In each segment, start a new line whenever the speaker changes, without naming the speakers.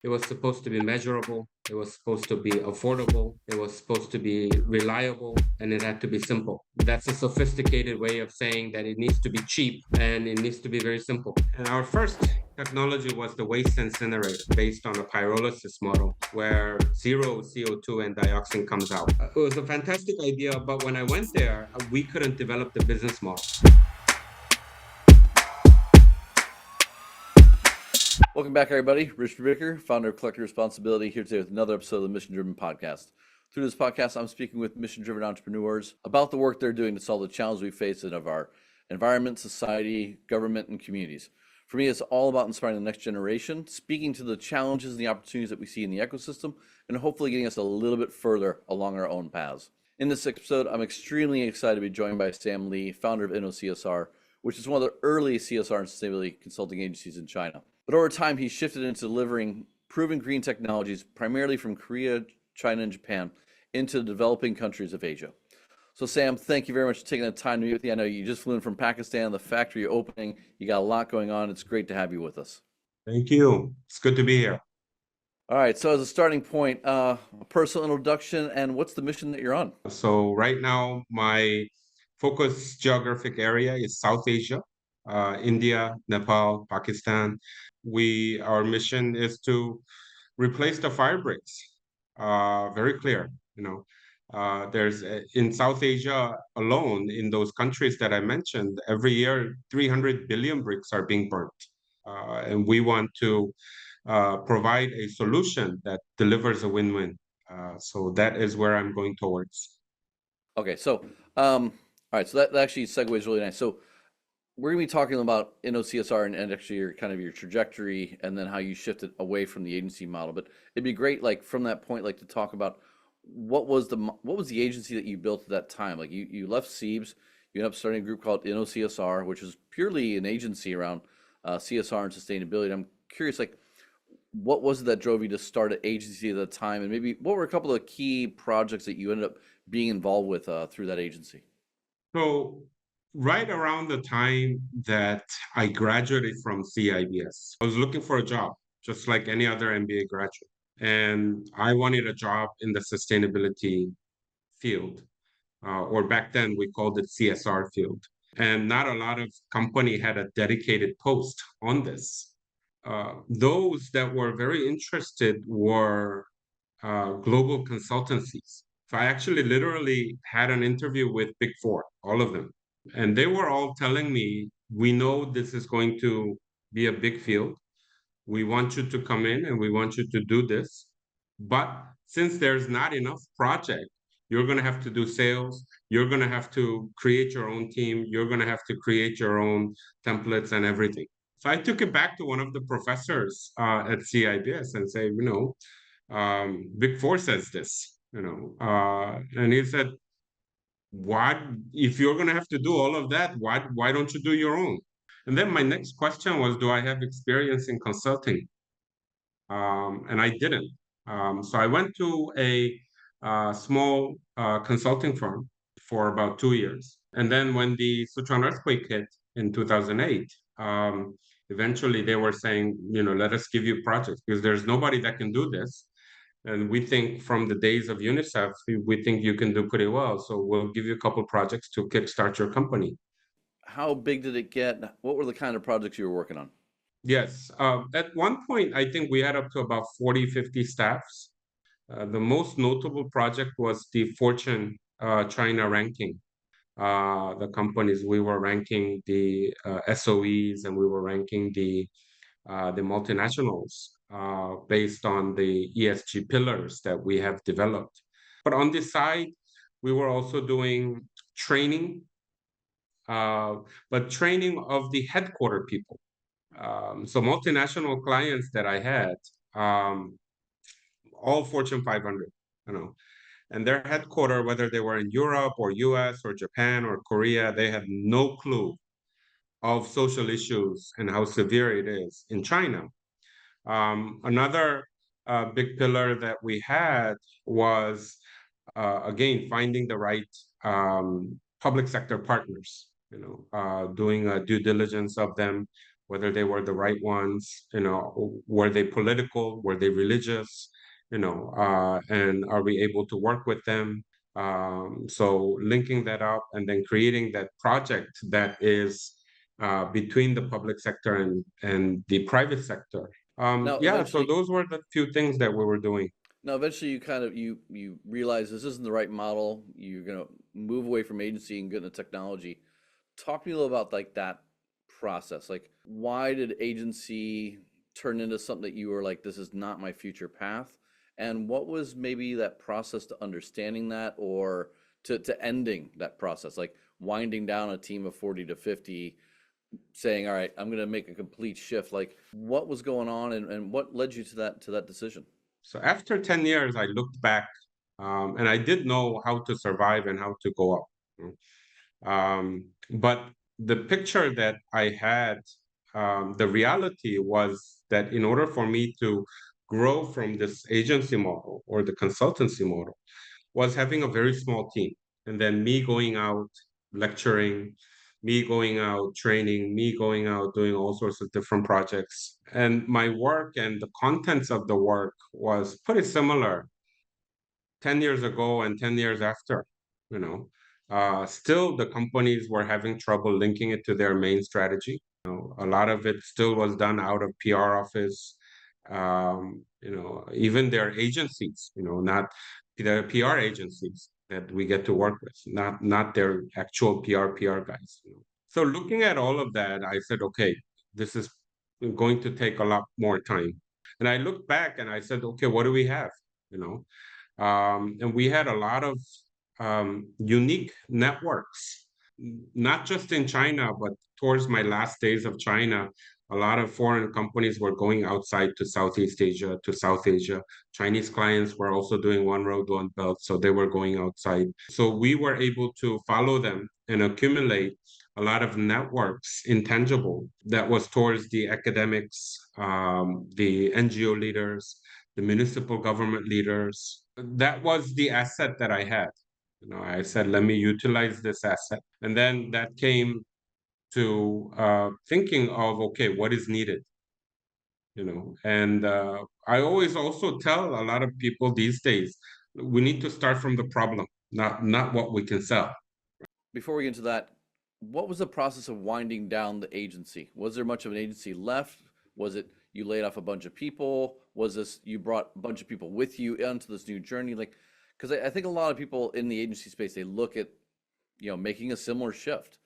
It was supposed to be measurable. It was supposed to be affordable. It was supposed to be reliable, and it had to be simple. That's a sophisticated way of saying that it needs to be cheap and it needs to be very simple. And our first technology was the waste incinerator based on a pyrolysis model where zero CO2 and dioxin comes out. It was a fantastic idea, but when I went there, we couldn't develop the business model.
Welcome back, everybody. Rich Brubaker, founder of Collective Responsibility, here today with another episode of the Mission Driven Podcast. Through this podcast, I'm speaking with mission-driven entrepreneurs about the work they're doing to solve the challenges we face in our environment, society, government, and communities. For me, it's all about inspiring the next generation, speaking to the challenges and the opportunities that we see in the ecosystem, and hopefully getting us a little bit further along our own paths. In this episode, I'm extremely excited to be joined by Sam Lee, founder of NOCSR, which is one of the early CSR and sustainability consulting agencies in China. But over time, he shifted into delivering proven green technologies, primarily from Korea, China, and Japan, into the developing countries of Asia. So Sam, thank you very much for taking the time to meet with me. I know you just flew in from Pakistan, the factory opening. You got a lot going on. It's great to have you with us.
Thank you. It's good to be here.
All right, so as a starting point, a personal introduction and what's the mission that you're on?
So right now, my focus geographic area is South Asia, India, Nepal, Pakistan. Our mission is to replace the fire breaks. Very clear, you know. In South Asia alone, in those countries that I mentioned, every year 300 billion bricks are being burnt, and we want to provide a solution that delivers a win-win. So that is where I'm going towards.
Okay, so all right, so that actually segues really nice. So we're gonna be talking about NOCSR and actually your kind of your trajectory and then how you shifted away from the agency model. But it'd be great, like from that point, like to talk about what was the agency that you built at that time? Like you left Siebes, you ended up starting a group called NOCSR, which is purely an agency around CSR and sustainability. I'm curious, like what was it that drove you to start an agency at the time, and maybe what were a couple of key projects that you ended up being involved with through that agency?
So right around the time that I graduated from CIBS, I was looking for a job, just like any other MBA graduate. And I wanted a job in the sustainability field, or back then we called it CSR field. And not a lot of company had a dedicated post on this. Those that were very interested were global consultancies. So I actually literally had an interview with Big Four, all of them. And they were all telling me, we know this is going to be a big field. We want you to come in and we want you to do this. But since there's not enough project, you're going to have to do sales. You're going to have to create your own team. You're going to have to create your own templates and everything. So I took it back to one of the professors at CIBS and say, Big Four says this, and he said, "Why, if you're going to have to do all of that, why don't you do your own?" And then my next question was, "Do I have experience in consulting?" And I didn't. So I went to a small consulting firm for about 2 years, and then when the Sichuan earthquake hit in 2008. Eventually, they were saying, let us give you projects because there's nobody that can do this. And we think from the days of UNICEF, we think you can do pretty well. So we'll give you a couple projects to kickstart your company.
How big did it get? What were the kind of projects you were working on?
Yes. At one point, I think we had up to about 40, 50 staffs. The most notable project was the Fortune China ranking. The companies, we were ranking the SOEs and we were ranking the multinationals based on the ESG pillars that we have developed. But on this side, we were also doing training, uh, but training of the headquarter people. So multinational clients that I had, um, all Fortune 500, you know, and their headquarter, whether they were in Europe or US or Japan or Korea, they had no clue of social issues and how severe it is in China. Another big pillar that we had was, again, finding the right public sector partners, doing a due diligence of them, whether they were the right ones, were they political, were they religious, and are we able to work with them? So linking that up and then creating that project that is between the public sector and the private sector.
Now,
Yeah, so
eventually,
those were the few things that we were doing.
you kind of you realize this isn't the right model. You're gonna move away from agency and get into technology. Talk to me a little about like that process. Like, why did agency turn into something that you were like, this is not my future path? And what was maybe that process to understanding that, or to ending that process, like winding down a team of 40 to 50, saying, all right, I'm going to make a complete shift. Like, what was going on, and what led you to that decision?
So after 10 years, I looked back, and I did know how to survive and how to go up. But the picture that I had, the reality was that in order for me to grow from this agency model or the consultancy model, was having a very small team. And then me going out lecturing, me going out training, me going out doing all sorts of different projects. And my work and the contents of the work was pretty similar 10 years ago and 10 years after, you know. Still, the companies were having trouble linking it to their main strategy. A lot of it still was done out of PR office. Even their agencies, not the PR agencies that we get to work with, not their actual PR guys. So looking at all of that, I said, okay, this is going to take a lot more time. And I looked back and I said, okay, what do we have? You know, and we had a lot of unique networks, not just in China, but towards my last days of China, a lot of foreign companies were going outside to Southeast Asia, to South Asia. Chinese clients were also doing one road, one belt, so they were going outside. So we were able to follow them and accumulate a lot of networks, intangible, that was towards the academics, the NGO leaders, the municipal government leaders. That was the asset that I had. I said, let me utilize this asset. And then that came to thinking of, okay, what is needed? And I always also tell a lot of people these days, we need to start from the problem, not what we can sell.
Before we get into that, what was the process of winding down the agency? Was there much of an agency left? Was it you laid off a bunch of people? Was this you brought a bunch of people with you onto this new journey? Like, because I think a lot of people in the agency space, they look at, making a similar shift.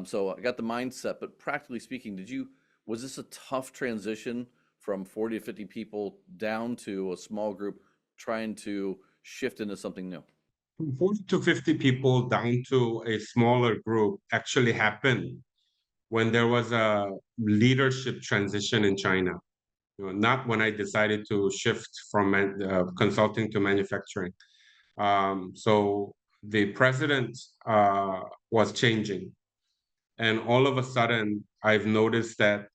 So I got the mindset, but practically speaking, was this a tough transition from 40 to 50 people down to a small group trying to shift into something new?
From 40 to 50 people down to a smaller group actually happened when there was a leadership transition in China. Not when I decided to shift from consulting to manufacturing. So the president was changing. And all of a sudden, I've noticed that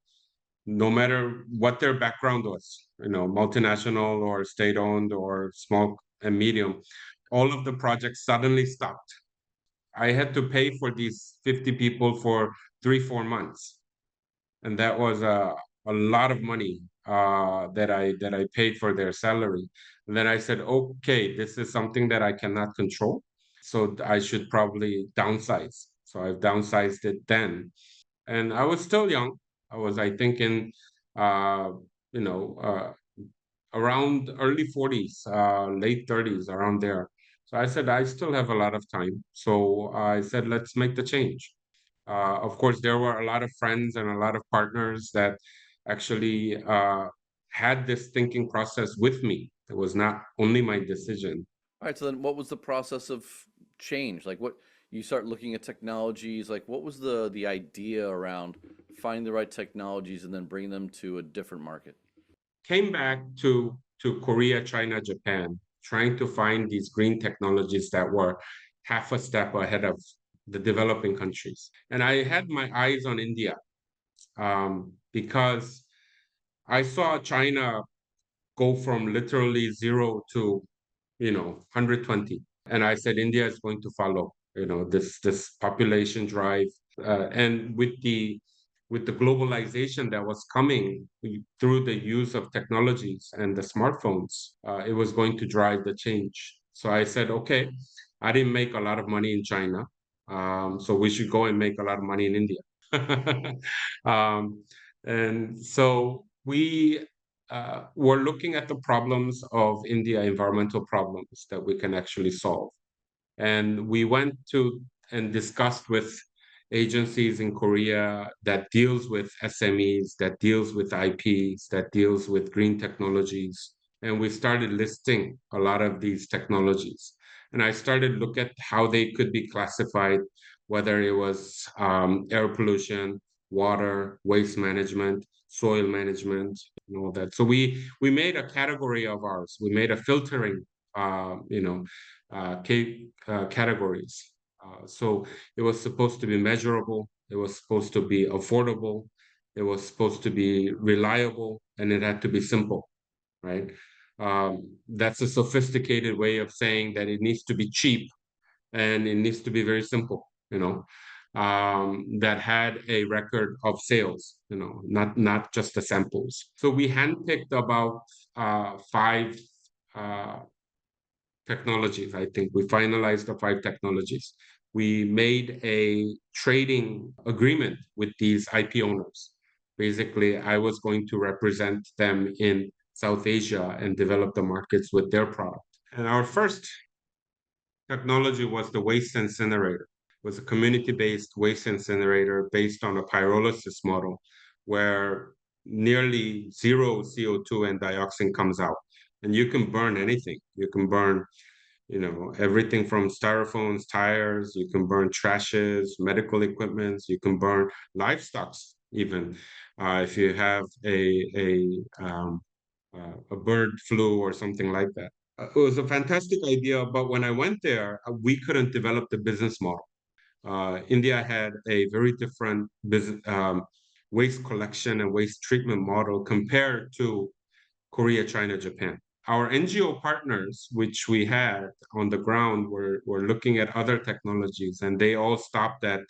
no matter what their background was, multinational or state owned or small and medium, all of the projects suddenly stopped. I had to pay for these 50 people for 3, 4 months. And that was a lot of money that I paid for their salary. And then I said, okay, this is something that I cannot control, so I should probably downsize. So I've downsized it then, and I was still young. I think, in uh, you know uh, around early 40s, late 30s, around there. So I said, I still have a lot of time. So I said, let's make the change. Of course, there were a lot of friends and a lot of partners that actually had this thinking process with me. It was not only my decision.
All right, so then what was the process of change? Like, what you start looking at technologies, like what was the idea around finding the right technologies and then bringing them to a different market?
Came back to Korea, China, Japan, trying to find these green technologies that were half a step ahead of the developing countries. And I had my eyes on India, because I saw China go from literally zero to 120, and I said India is going to follow this population drive, and with with the globalization that was coming through the use of technologies and the smartphones, it was going to drive the change. So I said, okay, I didn't make a lot of money in China, so we should go and make a lot of money in India. um, and so we were looking at the problems of India, environmental problems that we can actually solve. And we went to and discussed with agencies in Korea that deals with SMEs, that deals with IPs, that deals with green technologies. And we started listing a lot of these technologies. And I started look at how they could be classified, whether it was air pollution, water, waste management, soil management, and all that. So we made a category of ours. We made a filtering, categories. So it was supposed to be measurable, it was supposed to be affordable, it was supposed to be reliable, and it had to be simple, right? That's a sophisticated way of saying that it needs to be cheap and it needs to be very simple, that had a record of sales, not just the samples. So we handpicked about five uh, technologies. I think we finalized the five technologies. We made a trading agreement with these IP owners. Basically, I was going to represent them in South Asia and develop the markets with their product. And our first technology was the waste incinerator. It was a community-based waste incinerator based on a pyrolysis model where nearly zero CO2 and dioxin comes out. And you can burn anything. You can burn everything from styrophones, tires, you can burn trashes, medical equipments, you can burn livestock even. If you have a bird flu or something like that. It was a fantastic idea, but when I went there, we couldn't develop the business model. India had a very different business, waste collection and waste treatment model compared to Korea, China, Japan. Our NGO partners, which we had on the ground, were looking at other technologies, and they all stopped at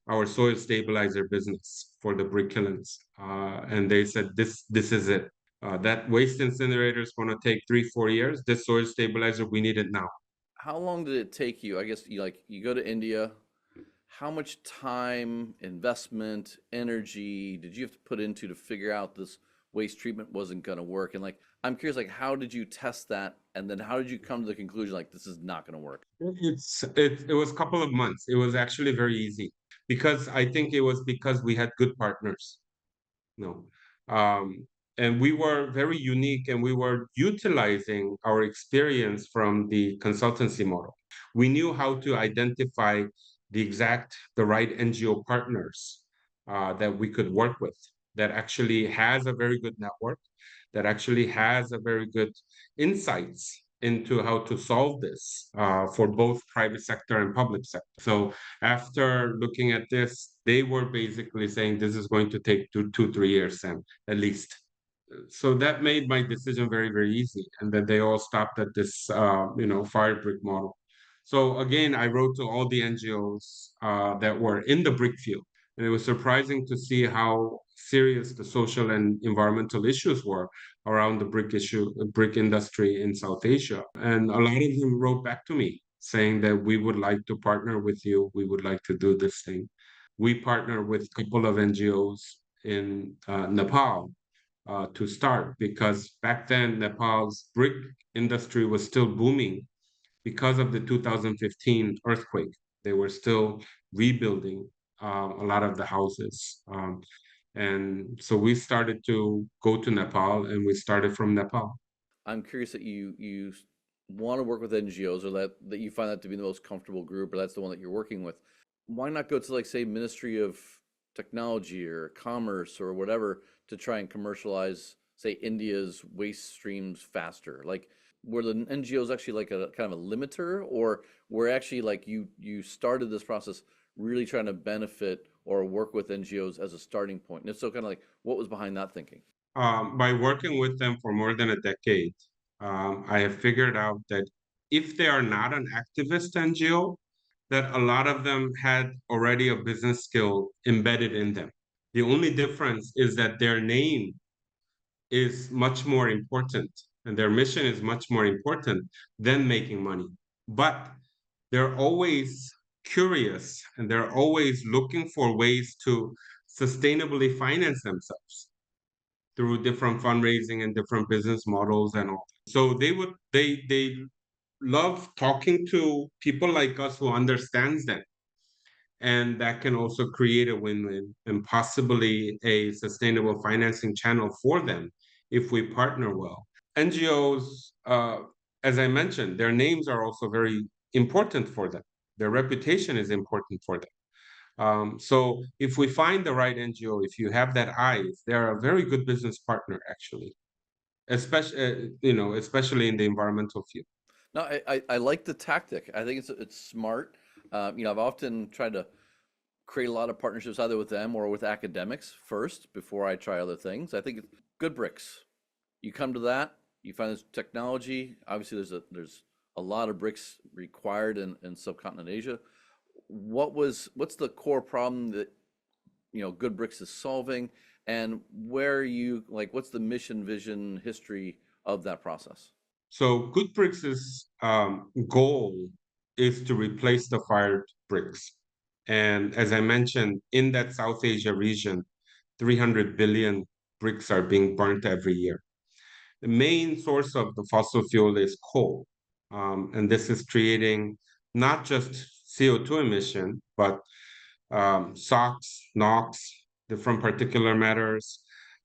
our soil stabilizer business for the brick kilns. And they said, this is it. That waste incinerator is going to take 3-4 years. This soil stabilizer, we need it now.
How long did it take you? I guess you go to India. How much time, investment, energy did you have to put into to figure out this waste treatment wasn't going to work? And I'm curious, how did you test that? And then how did you come to the conclusion, this is not going to work?
It was a couple of months. It was actually very easy because I think it was because we had good partners. No. And we were very unique and we were utilizing our experience from the consultancy model. We knew how to identify the right NGO partners that we could work with that actually has a very good network, that actually has a very good insights into how to solve this for both private sector and public sector. So after looking at this, they were basically saying this is going to take 2-3 years, Sam, at least. So that made my decision very, very easy. And then they all stopped at this, fire brick model. So again, I wrote to all the NGOs that were in the brick field. And it was surprising to see how serious the social and environmental issues were around the brick industry in South Asia. And a lot of them wrote back to me saying that we would like to partner with you. We would like to do this thing. We partner with a couple of NGOs in Nepal to start because back then Nepal's brick industry was still booming because of the 2015 earthquake. They were still rebuilding a lot of the houses. And so we started to go to Nepal and we started from Nepal.
I'm curious that you want to work with NGOs, or that you find that to be the most comfortable group, or that's the one that you're working with. Why not go to say Ministry of Technology or Commerce or whatever to try and commercialize, say, India's waste streams faster? Were the NGOs actually a kind of a limiter, or were actually you started this process really trying to benefit or work with NGOs as a starting point? And if so, kind of what was behind that thinking?
By working with them for more than a decade, I have figured out that if they are not an activist NGO, that a lot of them had already a business skill embedded in them. The only difference is that their name is much more important and their mission is much more important than making money. But they're always curious and they're always looking for ways to sustainably finance themselves through different fundraising and different business models and all. So they love talking to people like us who understands them, and that can also create a win-win and possibly a sustainable financing channel for them if we partner well. NGOs, as I mentioned, their names are also very important for them. Their reputation is important for them. So if we find the right NGO, if you have that eyes, they're a very good business partner, actually, especially especially in the environmental field.
No, I like the tactic. I think it's smart. I've often tried to create a lot of partnerships either with them or with academics first before I try other things. I think it's good bricks. You come to that, you find this technology. Obviously, there's a lot of bricks required in subcontinent Asia. What's the core problem that good bricks is solving, and where are you like what's the mission, vision, history of that process?
So Good Bricks' goal is to replace the fired bricks. And as I mentioned, in that South Asia region, 300 billion bricks are being burnt every year. The main source of the fossil fuel is coal. And this is creating not just CO2 emission, but SOx, NOx, different particular matters,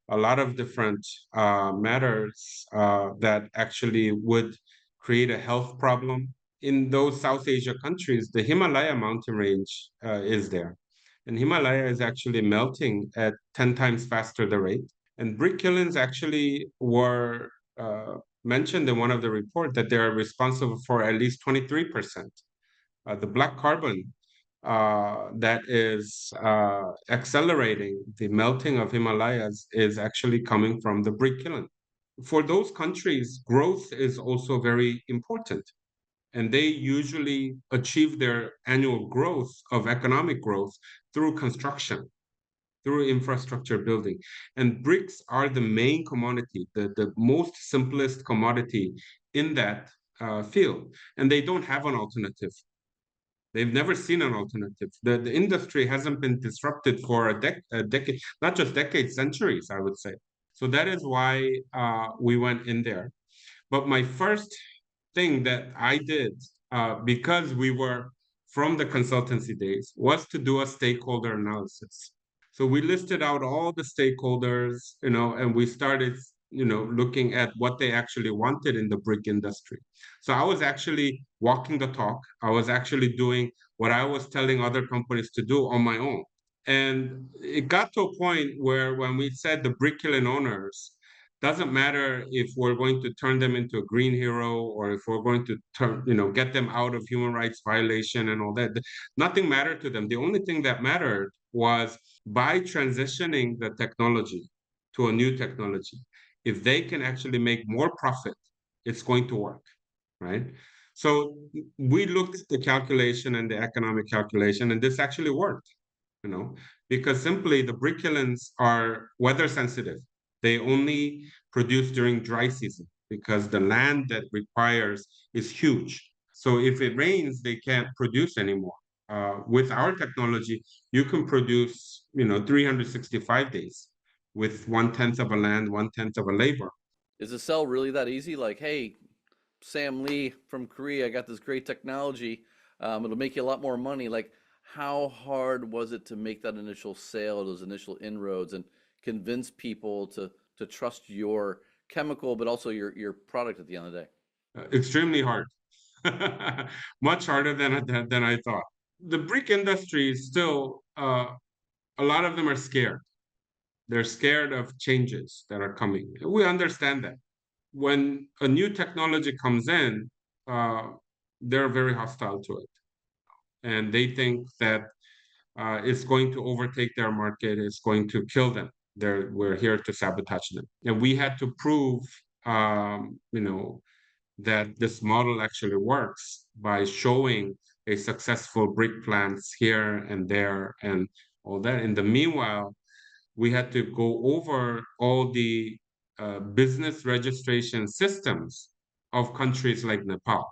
a lot of different matters that actually would create a health problem. In those South Asia countries, the Himalaya mountain range is there. And Himalaya is actually melting at 10 times faster the rate. And brick kilns actually were mentioned in one of the report that they are responsible for at least 23%. The black carbon that is accelerating the melting of Himalayas is actually coming from the brick kiln. For those countries, growth is also very important. And they usually achieve their annual growth of economic growth through construction, through infrastructure building. And bricks are the main commodity, the most simplest commodity in that field. And they don't have an alternative. They've never seen an alternative. The industry hasn't been disrupted for a decade, not just decades, centuries, I would say. So that is why we went in there. But my first thing that I did, because we were from the consultancy days, was to do a stakeholder analysis. So we listed out all the stakeholders, and we started, looking at what they actually wanted in the brick industry. So I was actually walking the talk. I was actually doing what I was telling other companies to do on my own. And it got to a point where when we said the brick kiln owners, doesn't matter if we're going to turn them into a green hero or if we're going to get them out of human rights violation and all that. Nothing mattered to them. The only thing that mattered was by transitioning the technology to a new technology, if they can actually make more profit, it's going to work, right? So we looked at the calculation and the economic calculation, and this actually worked, you know, because simply the brick kilns are weather sensitive. They only produce during dry season because the land that requires is huge. So if it rains, they can't produce anymore. With our technology, you can produce, 365 days with 1/10 of a land, 1/10 of a labor.
Is the sell really that easy? Like, hey, Sam Lee from Korea, I got this great technology. It'll make you a lot more money. Like, how hard was it to make that initial sale, those initial inroads, and convince people to trust your chemical, but also your product at the end of the day?
Extremely hard, much harder than I thought. The brick industry is still, a lot of them are scared. They're scared of changes that are coming. We understand that. When a new technology comes in, uh, they're very hostile to it. And they think that it's going to overtake their market, it's going to kill them. We're here to sabotage them. And we had to prove, that this model actually works by showing a successful brick plants here and there and all that. In the meanwhile, we had to go over all the business registration systems of countries like Nepal.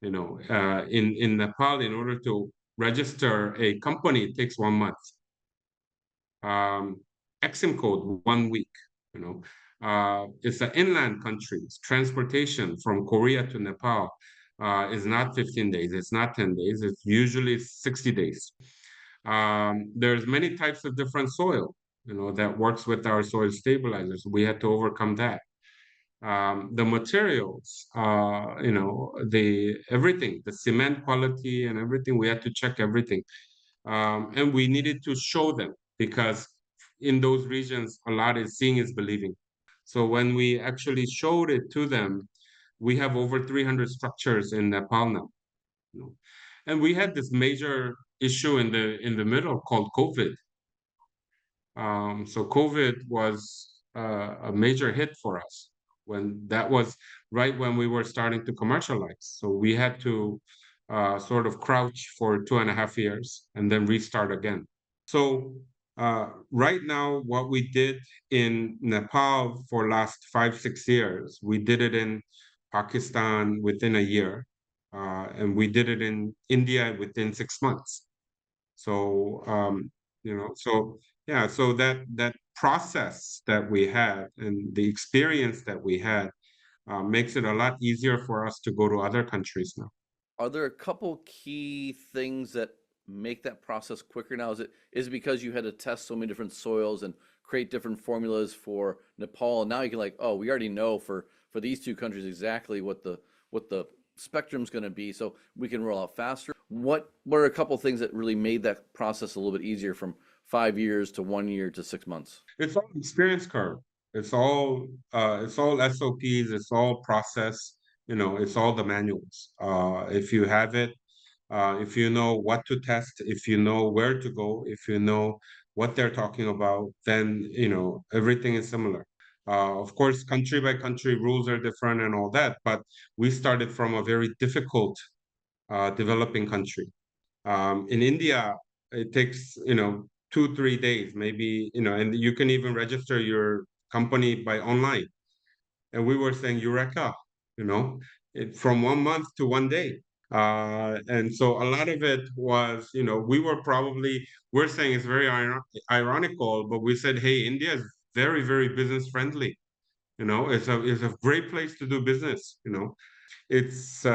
In Nepal, in order to register a company, it takes 1 month. Exim code 1 week. You know, it's an inland countries. Transportation from Korea to Nepal is not 15 days. It's not 10 days. It's usually 60 days. There's many types of different soil, that works with our soil stabilizers. We had to overcome that. The materials, the everything, the cement quality and everything, we had to check everything. And we needed to show them because in those regions, a lot is seeing is believing. So when we actually showed it to them, we have over 300 structures in Nepal now. And we had this major issue in the middle called COVID. So COVID was a major hit for us when that was right when we were starting to commercialize. So we had to sort of crouch for 2.5 years and then restart again. So right now, what we did in Nepal for last 5, 6 years, we did it in Pakistan within a year, and we did it in India within 6 months. So so yeah, so that process that we had and the experience that we had makes it a lot easier for us to go to other countries now.
Are there a couple key things that make that process quicker now? Is it because you had to test so many different soils and create different formulas for Nepal? And now you can like, oh, we already know for these two countries exactly what the spectrum's going to be, so we can roll out faster. What are a couple things that really made that process a little bit easier from 5 years to 1 year to 6 months?
It's all experience curve. It's all SOPs, it's all process, it's all the manuals. If you have it, if you know what to test, if you know where to go, if you know what they're talking about, then everything is similar. Of course, country by country rules are different and all that, but we started from a very difficult developing country. In India, it takes 2, 3 days, maybe, and you can even register your company by online. And we were saying Eureka, from 1 month to 1 day. And so a lot of it was, we're saying it's very ironical, but we said, hey, India is very, very business friendly. It's a great place to do business. It's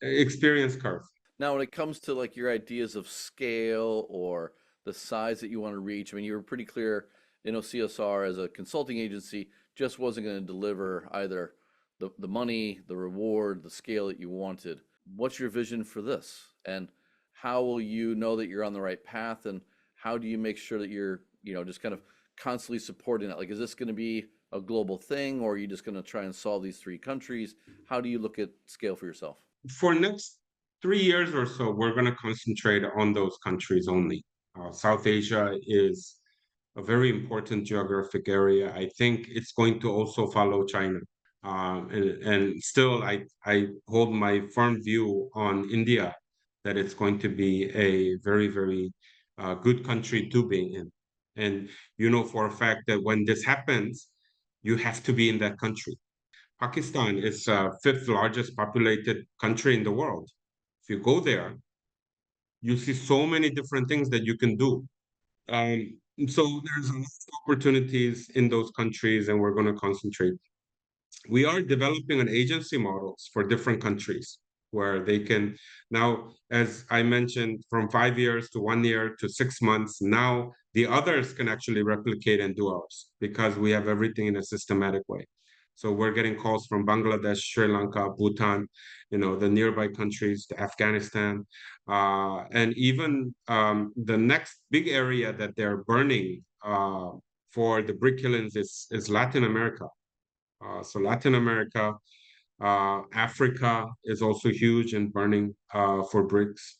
experience curve.
Now, when it comes to like your ideas of scale or the size that you want to reach, I mean, you were pretty clear, CSR as a consulting agency just wasn't going to deliver either the money, the reward, the scale that you wanted. What's your vision for this? And how will you know that you're on the right path? And how do you make sure that you're, just kind of constantly supporting that? Like, is this going to be a global thing, or are you just going to try and solve these three countries? How do you look at scale for yourself?
For next 3 years or so, we're going to concentrate on those countries only. South Asia is a very important geographic area. I think it's going to also follow China. And still, I hold my firm view on India that it's going to be a very, very good country to be in. And you know for a fact that when this happens, you have to be in that country. Pakistan is fifth largest populated country in the world. If you go there, you see so many different things that you can do. So there's a lot of opportunities in those countries, and we're going to concentrate. We are developing an agency models for different countries where they can now, as I mentioned, from 5 years to 1 year to 6 months, now the others can actually replicate and do ours because we have everything in a systematic way. So we're getting calls from Bangladesh, Sri Lanka, Bhutan, the nearby countries, to Afghanistan, and even the next big area that they're burning for the brick kilns is Latin America. So Latin America, Africa is also huge in burning for bricks.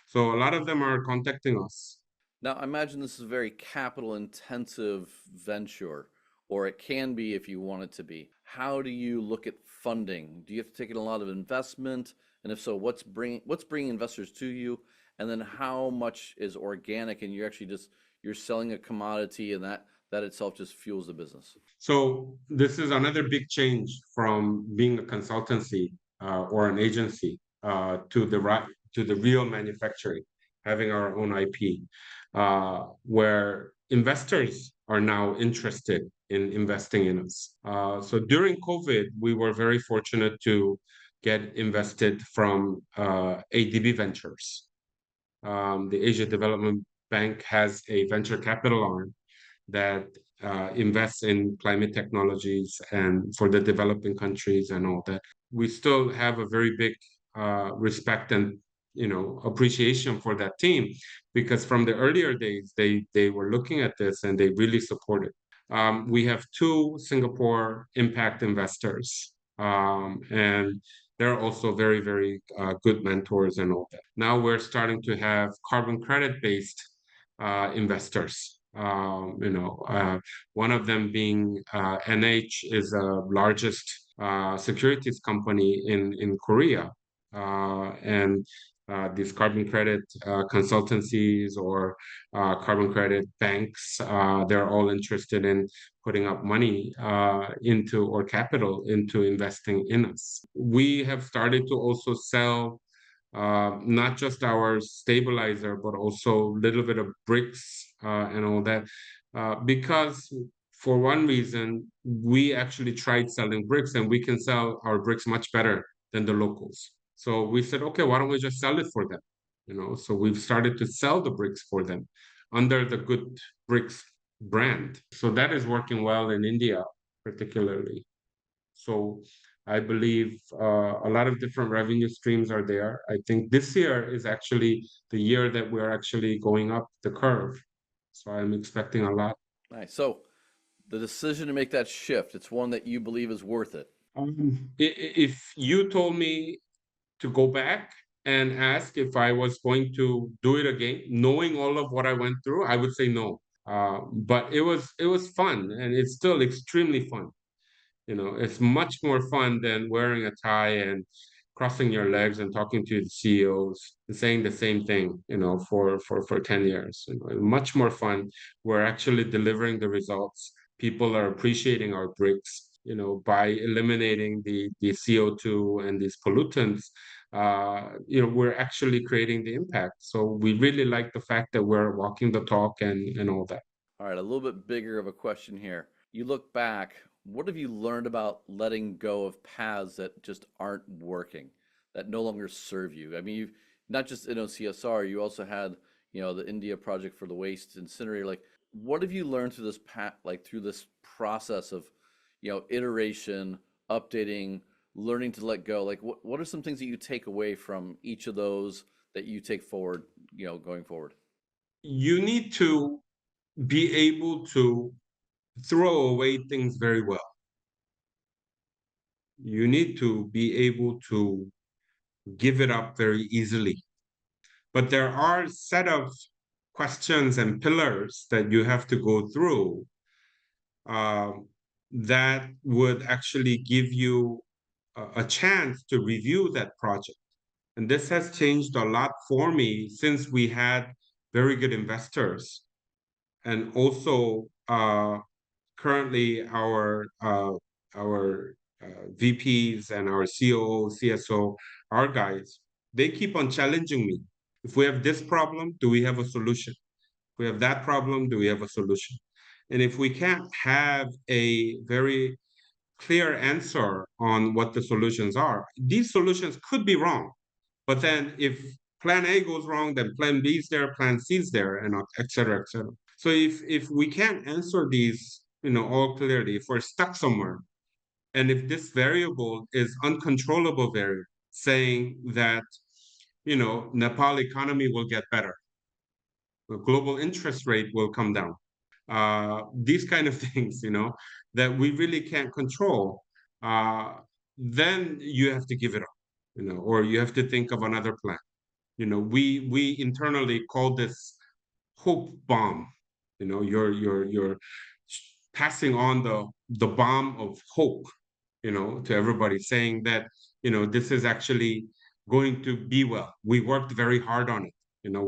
So a lot of them are contacting us.
Now, I imagine this is a very capital intensive venture, or it can be if you want it to be. How do you look at funding? Do you have to take in a lot of investment? And if so, what's bringing investors to you? And then how much is organic and you're actually just you're selling a commodity, and that itself just fuels the business.
So this is another big change from being a consultancy or an agency to the real manufacturing, having our own IP, where investors are now interested in investing in us. So during COVID, we were very fortunate to get invested from ADB Ventures. The Asia Development Bank has a venture capital arm that invests in climate technologies and for the developing countries and all that. We still have a very big respect and appreciation for that team because from the earlier days they were looking at this and they really supported. We have two Singapore impact investors, and they're also very, very good mentors and all that. Now we're starting to have carbon credit based investors. One of them being NH is the largest securities company in Korea, and these carbon credit consultancies or carbon credit banks, they're all interested in putting up money into or capital into investing in us. We have started to also sell not just our stabilizer, but also a little bit of bricks and all that. Because for one reason, we actually tried selling bricks and we can sell our bricks much better than the locals. So we said, okay, why don't we just sell it for them? So we've started to sell the bricks for them under the Good Bricks brand. So that is working well in India, particularly. So I believe a lot of different revenue streams are there. I think this year is actually the year that we're actually going up the curve. So I'm expecting a lot.
Nice. So the decision to make that shift, it's one that you believe is worth it.
If you told me to go back and ask if I was going to do it again, knowing all of what I went through, I would say no. But it was fun, and it's still extremely fun. It's much more fun than wearing a tie and crossing your legs and talking to the CEOs and saying the same thing, for 10 years. Much more fun. We're actually delivering the results. People are appreciating our bricks, by eliminating the CO2 and these pollutants. We're actually creating the impact. So we really like the fact that we're walking the talk and all that.
All right, a little bit bigger of a question here. You look back, what have you learned about letting go of paths that just aren't working, that no longer serve you? I mean, you've not just in CSR, you also had, the India project for the waste incinerator. Like, what have you learned through this through this process of, iteration, updating, learning to let go? Like, what are some things that you take away from each of those that you take forward, going forward?
You need to be able to throw away things very well. You need to be able to give it up very easily. But there are a set of questions and pillars that you have to go through uh, that would actually give you a chance to review that project. And this has changed a lot for me since we had very good investors. And also, currently our VPs and our COO, CSO, our guys, they keep on challenging me. If we have this problem, do we have a solution? If we have that problem, do we have a solution? And if we can't have a very clear answer on what the solutions are, these solutions could be wrong. But then if plan A goes wrong, then plan B is there, plan C is there, and et cetera, et cetera. So if we can't answer these, all clearly, if we're stuck somewhere, and if this variable is uncontrollable variable, saying that, Nepal economy will get better, the global interest rate will come down, these kind of things, that we really can't control, then you have to give it up, or you have to think of another plan. We internally call this hope bomb. You're passing on the bomb of hope, to everybody, saying that, this is actually going to be well. We worked very hard on it.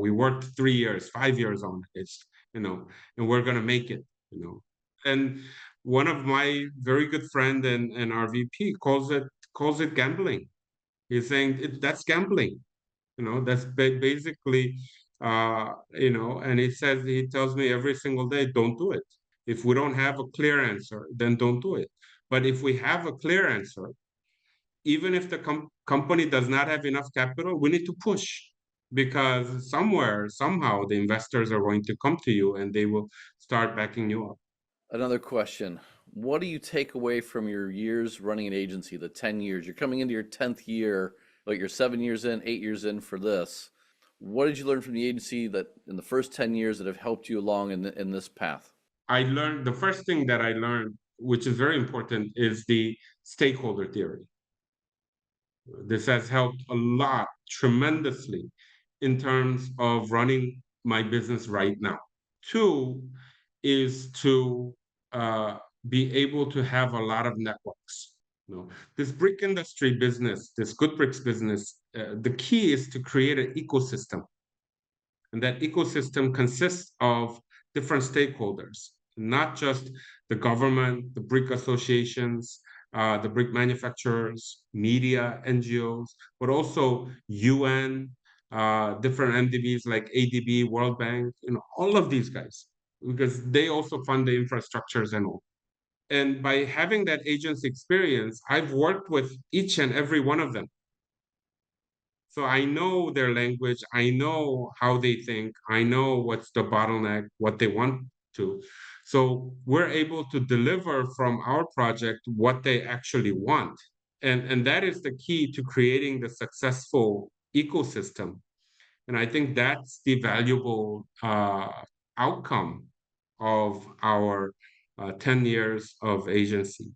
We worked 3 years, 5 years on it. and we're going to make it, And one of my very good friend and our VP calls it gambling. He's saying that's gambling, that's basically, and he tells me every single day, don't do it. If we don't have a clear answer, then don't do it. But if we have a clear answer, even if the company does not have enough capital, we need to push, because somewhere, somehow, the investors are going to come to you and they will start backing you up.
Another question. What do you take away from your years running an agency, the 10 years? You're coming into your 10th year, like you're 7 years in, 8 years in for this. What did you learn from the agency that in the first 10 years that have helped you along in this path?
The first thing that I learned, which is very important, is the stakeholder theory. This has helped a lot, tremendously, in terms of running my business right now. Two is to be able to have a lot of networks. This brick industry business, this good bricks business, the key is to create an ecosystem. And that ecosystem consists of different stakeholders, not just the government, the brick associations, the brick manufacturers, media, NGOs, but also UN, different MDBs like ADB, World Bank, all of these guys, because they also fund the infrastructures and all. And by having that agency experience, I've worked with each and every one of them. So I know their language, I know how they think, I know what's the bottleneck, what they want to. So we're able to deliver from our project what they actually want. And that is the key to creating the successful ecosystem. And I think that's the valuable outcome of our 10 years of agency.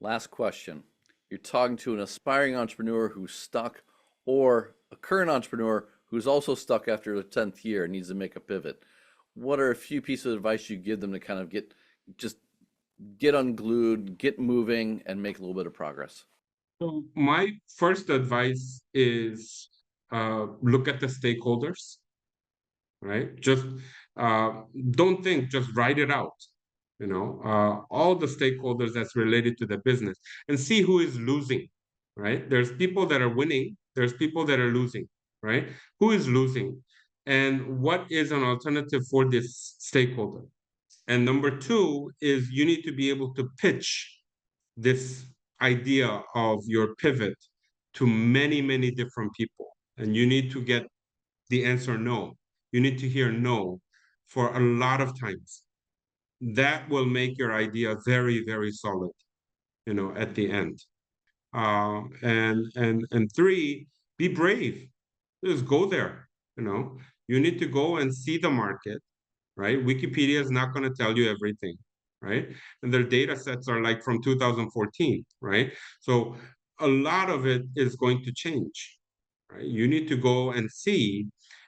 Last question. You're talking to an aspiring entrepreneur who's stuck, or a current entrepreneur who's also stuck after the 10th year and needs to make a pivot. What are a few pieces of advice you give them to kind of get unglued, get moving, and make a little bit of progress?
So my first advice is look at the stakeholders, right? Just don't think, just write it out, all the stakeholders that's related to the business, and see who is losing, right? There's people that are winning, there's people that are losing, right? Who is losing? And what is an alternative for this stakeholder? And number two is you need to be able to pitch this idea of your pivot to many, many different people. And you need to get the answer no. You need to hear no for a lot of times. That will make your idea very, very solid, at the end. And three, be brave. Just go there. You need to go and see the market, right? Wikipedia is not going to tell you everything, right? And their data sets are like from 2014, right? So a lot of it is going to change, right? You need to go and see.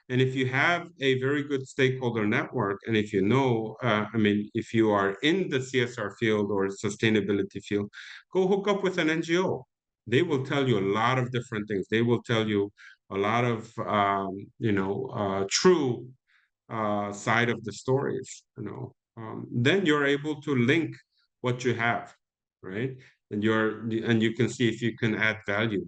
And if you have a very good stakeholder network, and if if you are in the CSR field or sustainability field, go hook up with an NGO. They will tell you a lot of different things. They will tell you a lot of, true side of the stories, then you're able to link what you have, right? And you can see if you can add value